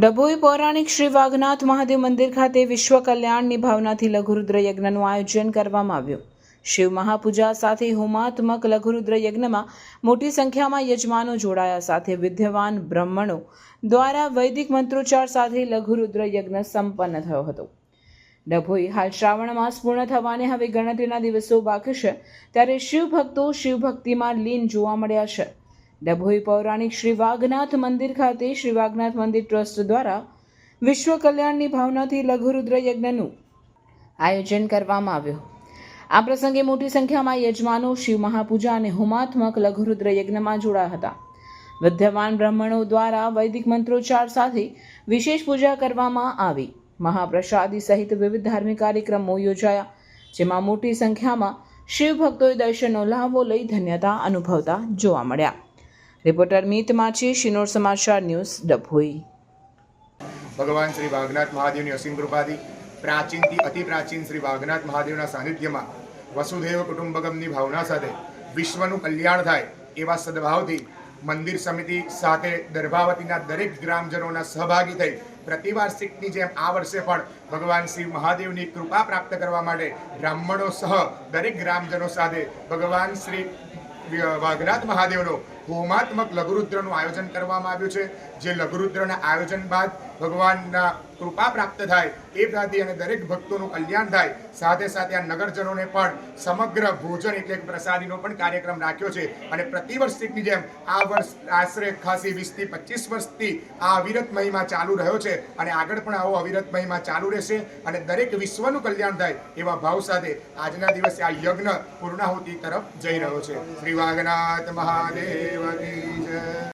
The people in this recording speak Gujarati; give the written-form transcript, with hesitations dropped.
ડભોઈ પૌરાણિક શ્રી વાઘનાથ મહાદેવ મંદિર ખાતે વિશ્વ કલ્યાણની ભાવનાથી લઘુરુદ્ર યજ્ઞનું આયોજન કરવામાં આવ્યું। શિવ મહાપૂજા સાથે હોમાત્મક લઘુરુદ્ર યજ્ઞમાં મોટી સંખ્યામાં યજમાનો જોડાયા સાથે વિદ્યવાન બ્રાહ્મણો દ્વારા વૈદિક મંત્રોચ્ચાર સાથે લઘુરુદ્ર યજ્ઞ સંપન્ન થયો હતો। ડભોઈ હાલ શ્રાવણ માસ પૂર્ણ થવાને હવે ગણતરીના દિવસો બાકી છે, ત્યારે શિવ ભક્તો શિવ ભક્તિમાં લીન જોવા મળ્યા છે। ડભોઈ પૌરાણિક શ્રી વાઘનાથ મંદિર ખાતે શ્રી વાઘનાથ મંદિર ટ્રસ્ટ દ્વારા વિશ્વ કલ્યાણની ભાવનાથી લઘુરુદ્ર યજ્ઞનું આયોજન કરવામાં આવ્યું। આ પ્રસંગે મોટી સંખ્યામાં યજમાનો શિવ મહાપૂજા અને હોમાત્મક લઘુરુદ્ર યજ્ઞમાં જોડાયા હતા। વિદ્યવાન બ્રાહ્મણો દ્વારા વૈદિક મંત્રોચ્ચાર સાથે વિશેષ પૂજા કરવામાં આવી। મહાપ્રસાદી સહિત વિવિધ ધાર્મિક કાર્યક્રમો યોજાયા, જેમાં મોટી સંખ્યામાં શિવ ભક્તોએ દર્શનનો લાભો લઈ ધન્યતા અનુભવતા જોવા મળ્યા। રિપોર્ટર મીત માછી, શિનોર સમાચાર ન્યૂઝ, ડભોઈ। ભગવાન શ્રી વાઘનાથ મહાદેવની અસીમ કૃપાથી પ્રાચીનથી અતિ પ્રાચીન શ્રી વાઘનાથ મહાદેવના સાનિધ્યમાં વસુધૈવ કુટુંબકમની ભાવના સાથે વિશ્વનું કલ્યાણ થાય એવા સદભાવથી મંદિર સમિતિ સાથે દર્ભાવતીના દરેક ગ્રામજનોના સહભાગી થઈ પ્રતિવાર્ષિકની જેમ આ વર્ષે પણ ભગવાન શિવ મહાદેવની કૃપા પ્રાપ્ત કરવા માટે બ્રાહ્મણો સહ દરેક ગ્રામજનો સાથે ભગવાન શ્રી વાઘનાથ મહાદેવનો હોમાત્મક લઘુરુદ્રનું આયોજન કરવામાં આવ્યું છે। જે લઘુરુદ્રના આયોજન બાદ ભગવાનના કૃપા પ્રાપ્ત થાય એ પ્રતિ અને દરેક ભક્તોનું કલ્યાણ થાય, સાથે સાથે આ નગરજનોને પણ સમગ્ર ભોજન એટલે પ્રસાદીનો પણ કાર્યક્રમ રાખ્યો છે। અને પ્રતિવર્ષની જેમ આ વર્ષ આશરે ખાસી 20 થી 25 વર્ષથી આ અવિરત મહિમા ચાલુ રહ્યો છે અને આગળ પણ આવો અવિરત મહિમા ચાલુ રહેશે અને દરેક વિશ્વનું કલ્યાણ થાય એવા ભાવ સાથે આજના દિવસે આ યજ્ઞ પૂર્ણાહુતિ તરફ જઈ રહ્યો છે। શ્રી વાઘનાથ મહાદેવ કી જય।